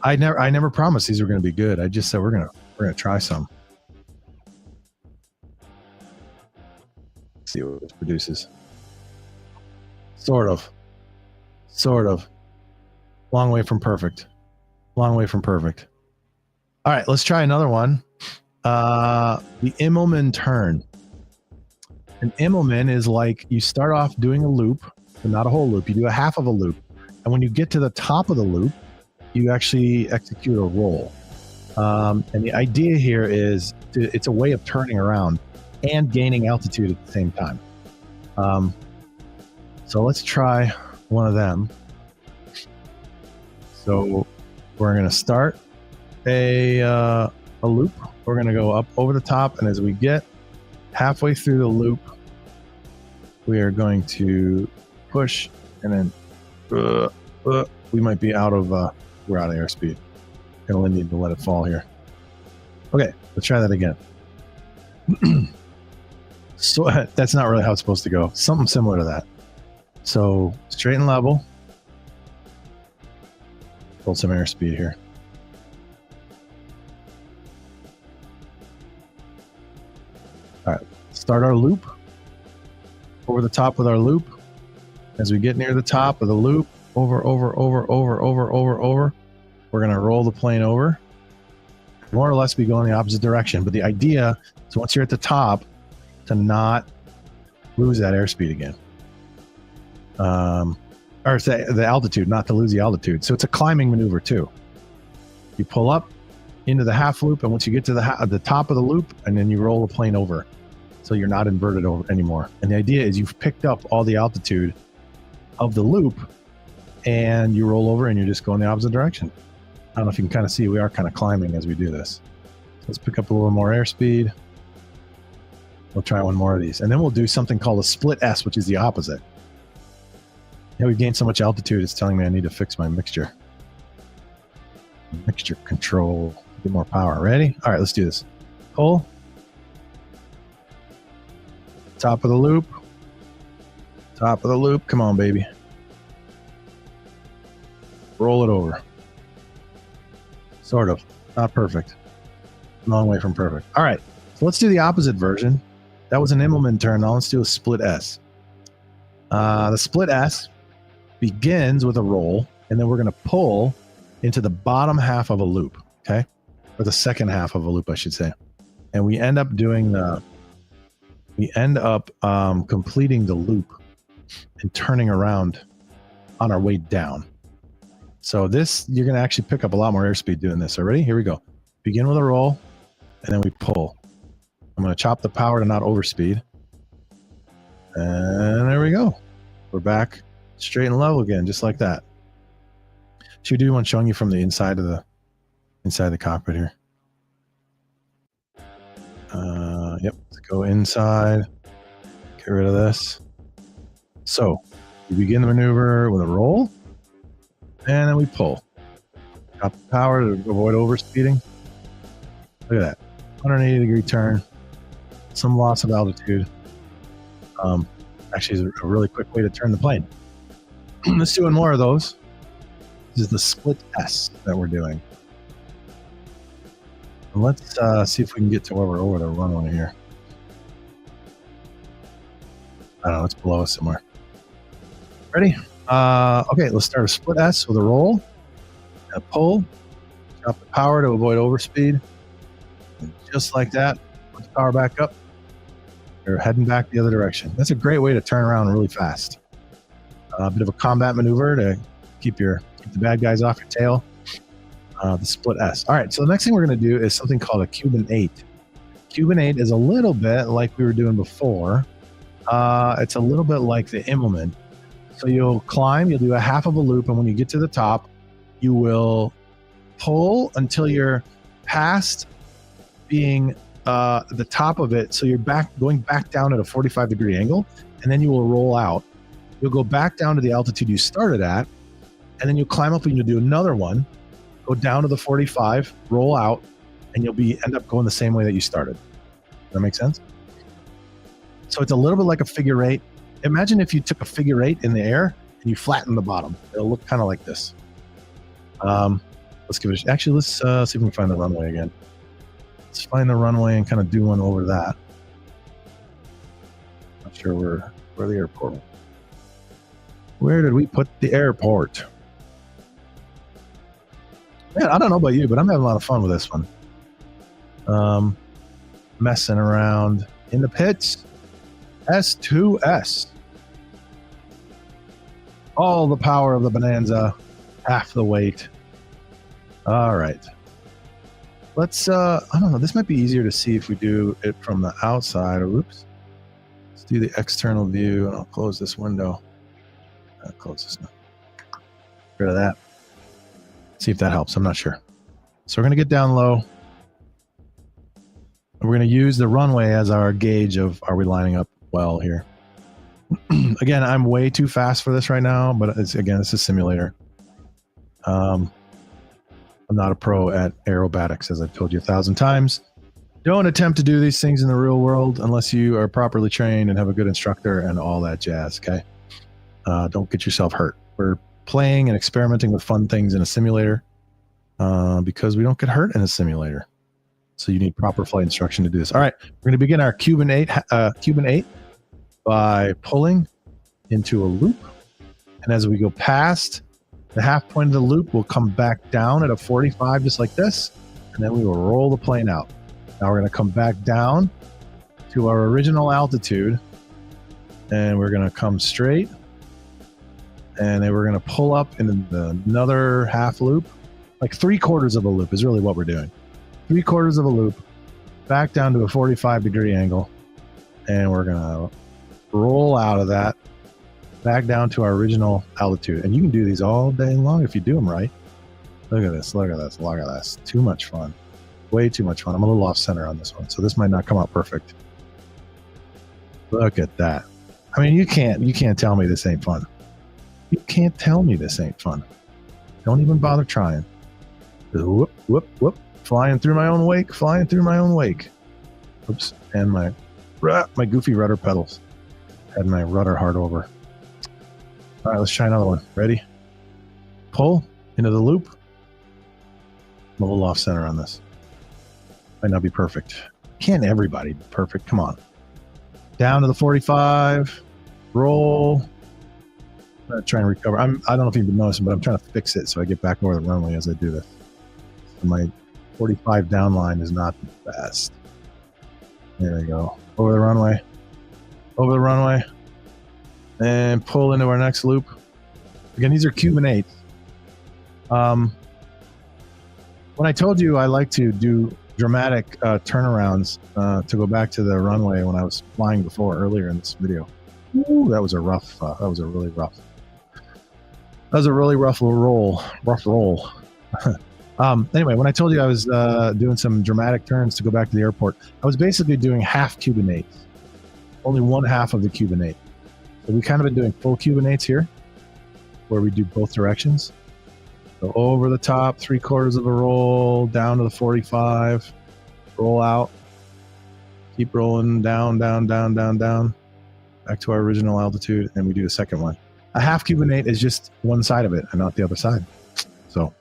I never promised these were going to be good. I just said we're gonna try some. See what this produces. Sort of. Long way from perfect. All right, let's try another one. The Immelman turn. An Immelman is like you start off doing a loop, but not a whole loop. You do a half of a loop. And when you get to the top of the loop, you actually execute a roll. And the idea here is it's a way of turning around and gaining altitude at the same time. So let's try one of them. So we're going to start a loop. We're going to go up over the top, and as we get halfway through the loop, we are going to push, and then we might be out of we're out of airspeed. Gonna need to let it fall here. Okay, let's try that again. So that's not really how it's supposed to go. Something similar to that. So straight and level. Pull some airspeed here. All right, start our loop. over the top with our loop. As we get near the top of the loop, over, we're going to roll the plane over. More or less be going the opposite direction. But the idea is once you're at the top, to not lose that airspeed again. Or say the altitude, not to lose the altitude. So it's a climbing maneuver too. You pull up into the half loop, and once you get to the top of the loop, and then you roll the plane over. So you're not inverted over anymore. And the idea is you've picked up all the altitude of the loop, and you roll over and you're just going the opposite direction. I don't know if you can kind of see, we are kind of climbing as we do this. So let's pick up a little more airspeed. We'll try one more of these. And then we'll do something called a split S, which is the opposite. Yeah, we've gained so much altitude, it's telling me I need to fix my mixture. Mixture control, get more power. Ready? All right, let's do this. Pull. Top of the loop. Top of the loop. Come on, baby. Roll it over. Sort of. Not perfect. Long way from perfect. All right. So let's do the opposite version. That was an Immelman turn. Now let's do a split S. The split S begins with a roll, and then we're going to pull into the bottom half of a loop. Okay. Or the second half of a loop, I should say. And we end up doing completing the loop and turning around on our way down. So this, you're going to actually pick up a lot more airspeed doing this. Already? Here we go. Begin with a roll, and then we pull. I'm going to chop the power to not overspeed. And there we go. We're back straight and level again, just like that. Should we do one showing you from the inside of the cockpit here? Yep. Let's go inside. Get rid of this. So we begin the maneuver with a roll, and then we pull. Chop the power to avoid overspeeding. Look at that. 180-degree turn. Some loss of altitude. Actually, is a really quick way to turn the plane. Let's do one more of those. This is the split S that we're doing. And let's see if we can get to where we're over the runway here. I don't know, it's below us somewhere. Ready? Okay, let's start a split S with a roll, a pull, drop the power to avoid overspeed. And just like that, put the power back up. You're heading back the other direction. That's a great way to turn around really fast. A bit of a combat maneuver to keep the bad guys off your tail. The split S. All right, so the next thing we're going to do is something called a Cuban 8. Cuban 8 is a little bit like we were doing before. It's a little bit like the Immelman. So you'll climb, you'll do a half of a loop, and when you get to the top, you will pull until you're past being the top of it. So you're going back down at a 45-degree angle, and then you will roll out. You'll go back down to the altitude you started at, and then you'll climb up and you'll do another one, go down to the 45, roll out, and you'll end up going the same way that you started. Does that make sense? So it's a little bit like a figure eight. Imagine if you took a figure eight in the air and you flatten the bottom. It'll look kind of like this. Let's give it actually, let's see if we can find the runway again. Let's find the runway and kind of do one over that. Not sure where the airport went. Where did we put the airport? Man, I don't know about you, but I'm having a lot of fun with this one. Messing around in the pits. S2-S. All the power of the Bonanza, half the weight. All right. Let's, I don't know, this might be easier to see if we do it from the outside. Oops. Let's do the external view, and I'll close this window. I'll close this now. Get rid of that. See if that helps. I'm not sure. So we're going to get down low. And we're going to use the runway as our gauge of, are we lining up well here? Again, I'm way too fast for this right now, but it's a simulator. I'm not a pro at aerobatics, as I've told you 1,000 times. Don't attempt to do these things in the real world unless you are properly trained and have a good instructor and all that jazz, okay? Don't get yourself hurt. We're playing and experimenting with fun things in a simulator because we don't get hurt in a simulator. So you need proper flight instruction to do this. All right, we're going to begin our Cuban 8. by pulling into a loop. And as we go past the half point of the loop, we'll come back down at a 45, just like this. And then we will roll the plane out. Now we're going to come back down to our original altitude. And we're going to come straight. And then we're going to pull up in another half loop. Like 3/4 of a loop is really what we're doing. 3/4 of a loop, back down to a 45-degree angle. And we're going to roll out of that, back down to our original altitude. And you can do these all day long if you do them right. Look at this, look at this, look at this. Too much fun. Way too much fun. I'm a little off center on this one, so this might not come out perfect. Look at that. I mean, you can't tell me this ain't fun. You can't tell me this ain't fun. Don't even bother trying. Whoop, whoop, whoop. Flying through my own wake, flying through my own wake. Oops, and my goofy rudder pedals. Had my rudder hard over. All right, let's try another one. Ready? Pull into the loop. I'm a little off center on this. Might not be perfect. Can't everybody be perfect? Come on. Down to the 45. Roll. I'm gonna try and recover. I don't know if you've been noticing, but I'm trying to fix it so I get back over the runway as I do this. So my 45 down line is not the best. There we go. Over the runway. Over the runway. And pull into our next loop. Again, these are Cuban 8s. When I told you I like to do dramatic turnarounds to go back to the runway when I was flying before earlier in this video. Ooh, that was a rough, that was a really rough roll. Anyway, when I told you I was doing some dramatic turns to go back to the airport, I was basically doing half Cuban 8s. Only one half of the Cuban 8. So we kind of been doing full Cuban 8s here, where we do both directions. So over the top, 3/4 of a roll, down to the 45, roll out, keep rolling down, down, down, down, down, back to our original altitude, and we do the second one. A half Cuban 8 is just one side of it and not the other side. So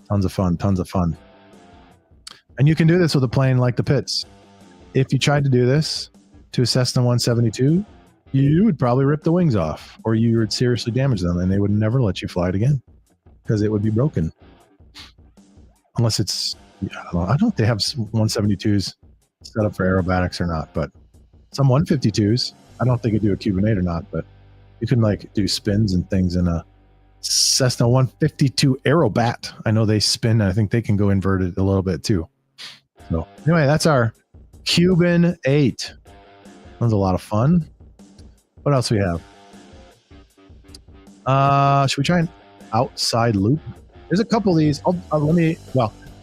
tons of fun, tons of fun. And you can do this with a plane like the Pitts. If you tried to do this to a Cessna 172, you would probably rip the wings off, or you would seriously damage them, and they would never let you fly it again because it would be broken. Unless it's, I don't know if they have 172s set up for aerobatics or not, but some 152s, I don't think they do a Cuban 8 or not, but you can like do spins and things in a Cessna 152 Aerobat. I know they spin, and I think they can go inverted a little bit too. So anyway, that's our Cuban 8. That was a lot of fun. What else we have? Should we try an outside loop? There's a couple of these.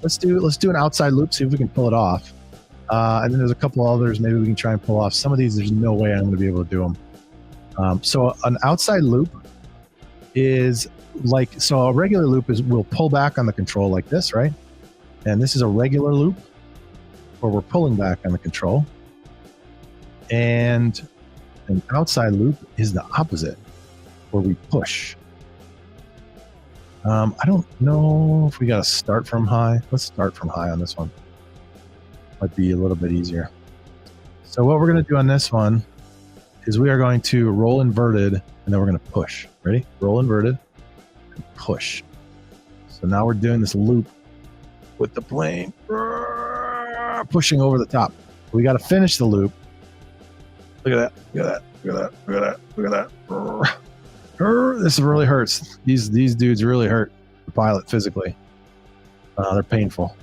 Let's do an outside loop, see if we can pull it off. And then there's a couple others maybe we can try and pull off. Some of these, there's no way I'm going to be able to do them. So an outside loop is like, so a regular loop is we'll pull back on the control like this, right? And this is a regular loop where we're pulling back on the control. And an outside loop is the opposite, where we push. I don't know if we got to start from high. Let's start from high on this one. Might be a little bit easier. So what we're going to do on this one is we are going to roll inverted, and then we're going to push. Ready? Roll inverted and push. So now we're doing this loop with the plane pushing over the top. We got to finish the loop. Look at that. Look at that. Look at that. Look at that. Look at that. This really hurts. These dudes really hurt the pilot physically. They're painful.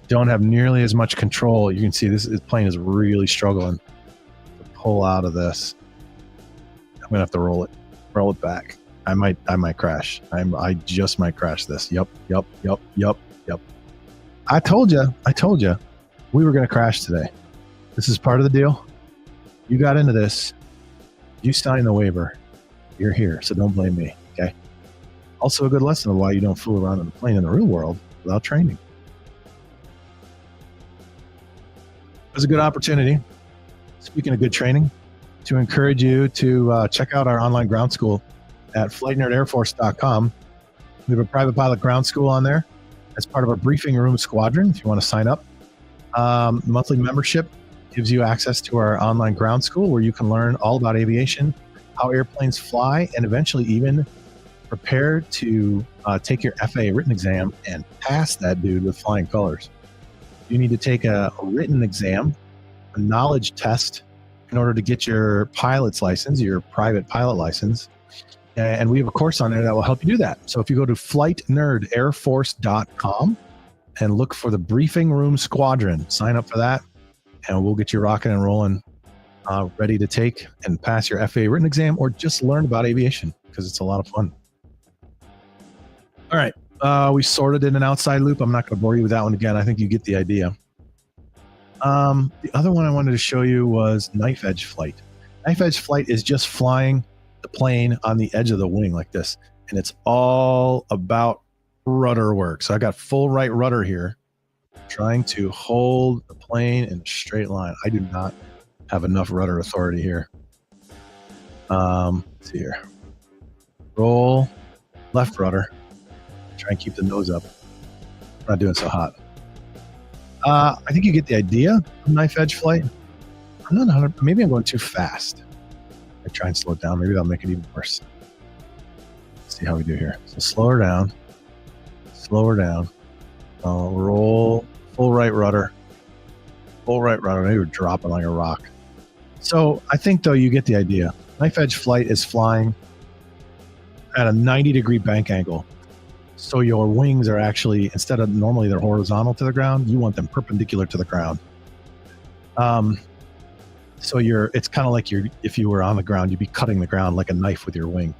Don't have nearly as much control. You can see this plane is really struggling to pull out of this. I'm gonna have to roll it back. I might crash. I just might crash this. Yep. I told you we were gonna crash today. This is part of the deal. You got into this. You signed the waiver. You're here, so don't blame me, okay? Also a good lesson of why you don't fool around in the plane in the real world without training. It was a good opportunity, speaking of good training, to encourage you to check out our online ground school at flightnerdairforce.com. We have a private pilot ground school on there as part of our briefing room squadron if you want to sign up. Monthly membership gives you access to our online ground school where you can learn all about aviation, how airplanes fly, and eventually even prepare to take your FAA written exam and pass that dude with flying colors. You need to take a written exam, a knowledge test in order to get your pilot's license, your private pilot license. And we have a course on there that will help you do that. So if you go to flightnerdairforce.com and look for the Briefing Room Squadron, sign up for that, and we'll get you rocking and rolling, ready to take and pass your FAA written exam or just learn about aviation because it's a lot of fun. All right. We sorted in an outside loop. I'm not going to bore you with that one again. I think you get the idea. The other one I wanted to show you was knife edge flight. Knife edge flight is just flying the plane on the edge of the wing like this. And it's all about rudder work. So I got full right rudder here, trying to hold the plane in a straight line. I do not have enough rudder authority here. Let's see here. Roll left rudder. Try and keep the nose up. I'm not doing so hot. I think you get the idea of knife edge flight. I'm not 100. Maybe I'm going too fast. I try and slow it down. Maybe that'll make it even worse. Let's see how we do here. So slow her down. Slow her down. Roll full right rudder. Full right rudder. Maybe we're dropping like a rock. So I think though you get the idea. Knife edge flight is flying at a 90-degree bank angle. So your wings are actually, instead of normally they're horizontal to the ground, you want them perpendicular to the ground. So it's kind of like if you were on the ground, you'd be cutting the ground like a knife with your wing.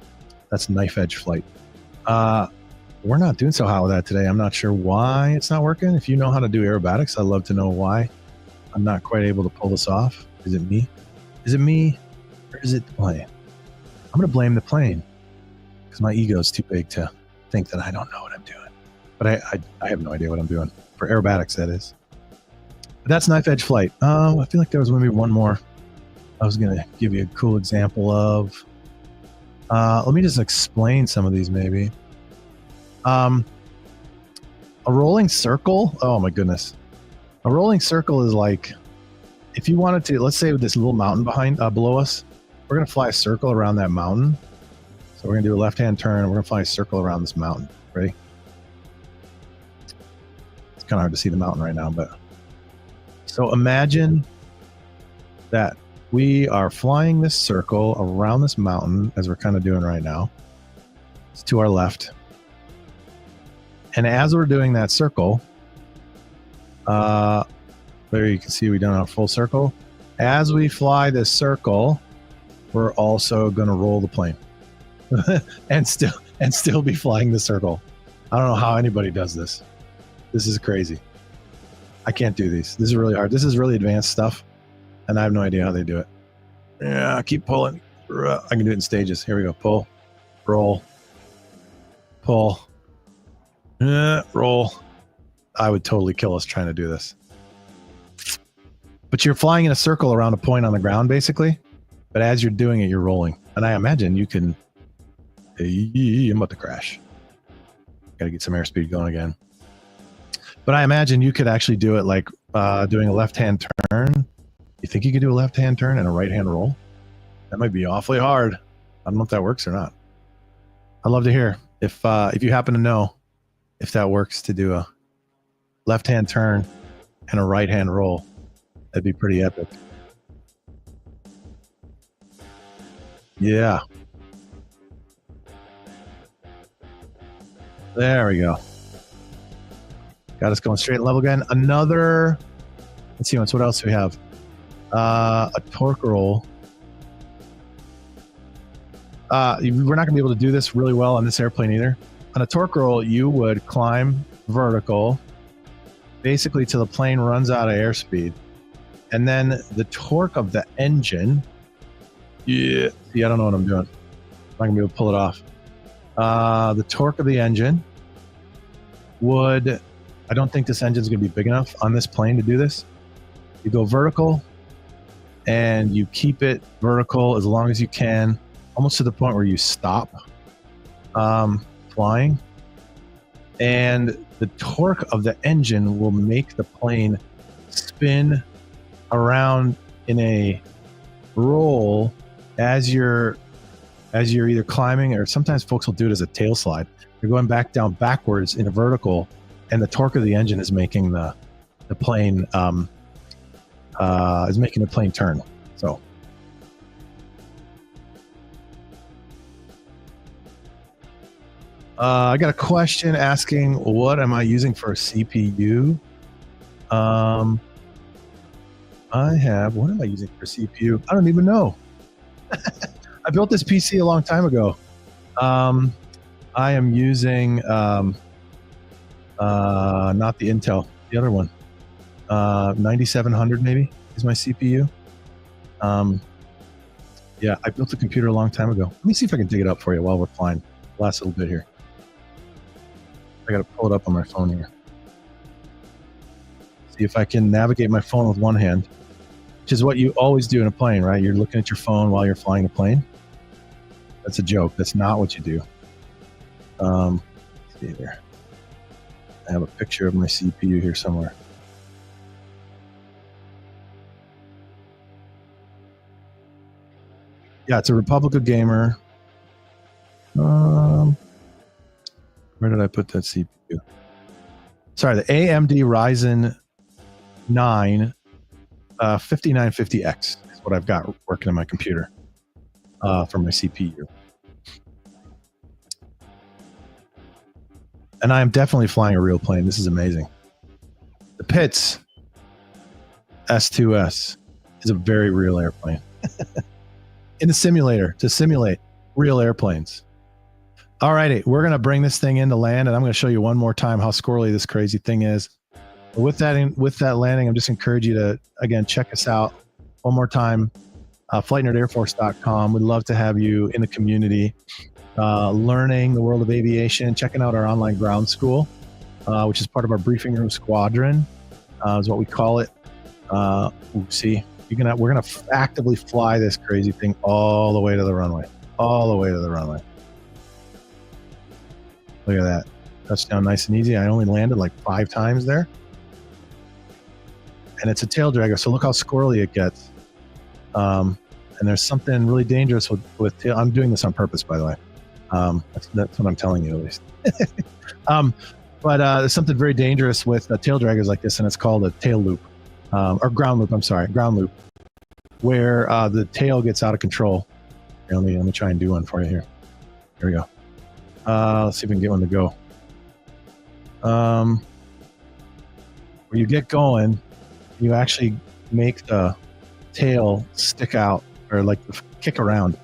That's knife edge flight. We're not doing so hot with that today. I'm not sure why it's not working. If you know how to do aerobatics, I'd love to know why I'm not quite able to pull this off. Is it me? Is it me? Or is it the plane? I'm going to blame the plane because my ego is too big to think that I don't know what I'm doing. But I have no idea what I'm doing. For aerobatics, that is. But that's knife edge flight. I feel like there was maybe one more I was going to give you a cool example of. Let me just explain some of these maybe. A rolling circle. Oh my goodness. A rolling circle is like, if you wanted to, let's say with this little mountain below us, we're going to fly a circle around that mountain. So we're going to do a left-hand turn, and we're going to fly a circle around this mountain. Ready? It's kind of hard to see the mountain right now, but... So imagine that we are flying this circle around this mountain, as we're kind of doing right now. It's to our left. And as we're doing that circle, there you can see we done a full circle. As we fly this circle, we're also going to roll the plane. and still be flying the circle. I don't know how anybody does this. This is crazy. I can't do these. This is really hard. This is really advanced stuff, and I have no idea how they do it. Yeah, keep pulling. I can do it in stages. Here we go. Pull, roll, pull, roll. I would totally kill us trying to do this. But you're flying in a circle around a point on the ground, basically. But as you're doing it, you're rolling. And I imagine you can... I'm about to crash. Got to get some airspeed going again. But I imagine you could actually do it like doing a left-hand turn. You think you could do a left-hand turn and a right-hand roll? That might be awfully hard. I don't know if that works or not. I'd love to hear if you happen to know if that works to do a left-hand turn and a right-hand roll. That'd be pretty epic. Yeah. There we go. Got us going straight and level again. Another, let's see, what else do we have? A torque roll. We're not going to be able to do this really well on this airplane either. On a torque roll, you would climb vertical, basically till the plane runs out of airspeed. And then the torque of the engine, see, I don't know what I'm doing. I'm not going to be able to pull it off. The torque of the engine would, I don't think this engine's going to be big enough on this plane to do this. You go vertical and you keep it vertical as long as you can, almost to the point where you stop flying. And the torque of the engine will make the plane spin around in a roll as you're either climbing, or sometimes folks will do it as a tail slide. You're going down backwards in a vertical, and the torque of the engine is making the plane turn. So I got a question asking, what am I using for a CPU? What am I using for a CPU? I don't even know. I built this PC a long time ago. I am using not the Intel, the other one. 9700 maybe is my CPU. Yeah, I built a computer a long time ago. Let me see if I can dig it up for you while we're flying. Last little bit here. I got to pull it up on my phone here. See if I can navigate my phone with one hand, which is what you always do in a plane, right? You're looking at your phone while you're flying a plane. That's a joke. That's not what you do. Let's see here. I have a picture of my CPU here somewhere. Yeah, it's a Republica Gamer. Where did I put that CPU? Sorry, the AMD Ryzen 9 5950X is what I've got working on my computer for my CPU. And I am definitely flying a real plane. This is amazing. The Pitts S2-S is a very real airplane. In the simulator to simulate real airplanes. All righty, we're going to bring this thing into land, and I'm going to show you one more time how squirrely this crazy thing is. With that landing, I'm just encourage you to, again, check us out one more time, flightnerdairforce.com. We'd love to have you in the community, learning the world of aviation, checking out our online ground school, which is part of our briefing room squadron, is what we call it. See, we're gonna actively fly this crazy thing all the way to the runway, all the way to the runway. Look at that, touchdown nice and easy. I only landed like 5 times there, and it's a tail dragger. So look how squirrely it gets. And there's something really dangerous with tail. I'm doing this on purpose, by the way. That's what I'm telling you, at least. But there's something very dangerous with tail draggers like this, and it's called a tail loop, or ground loop. I'm sorry, ground loop, where the tail gets out of control. Here, let me try and do one for you here. Here we go. Let's see if we can get one to go. Where you get going, you actually make the tail stick out, or like kick around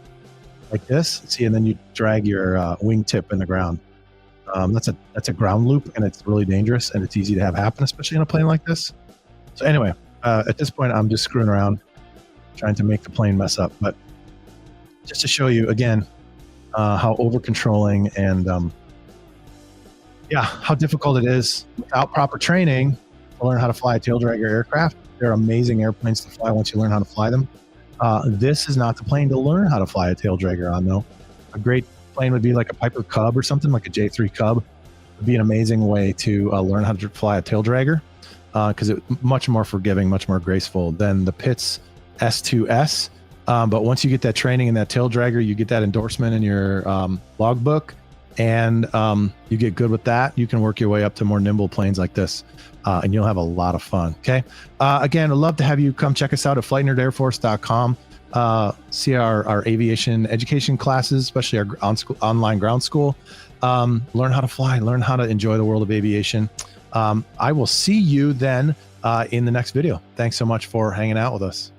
like this. See, and then you drag your wingtip in the ground. That's a ground loop, and it's really dangerous, and it's easy to have happen, especially in a plane like this. So anyway, at this point, I'm just screwing around, trying to make the plane mess up. But just to show you again how over controlling and how difficult it is without proper training to learn how to fly a tail dragger aircraft. They're amazing airplanes to fly once you learn how to fly them. This is not the plane to learn how to fly a tail dragger on, though. A great plane would be like a Piper Cub or something, like a J3 Cub. Would be an amazing way to learn how to fly a tail dragger, because it's much more forgiving, much more graceful than the Pitts S2-S. But once you get that training in that tail dragger, you get that endorsement in your logbook, and you get good with that, you can work your way up to more nimble planes like this, and you'll have a lot of fun. Okay. Again, I'd love to have you come check us out at flightnerdairforce.com. See our aviation education classes, especially our online ground school. Learn how to fly, learn how to enjoy the world of aviation. I will see you then in the next video. Thanks so much for hanging out with us.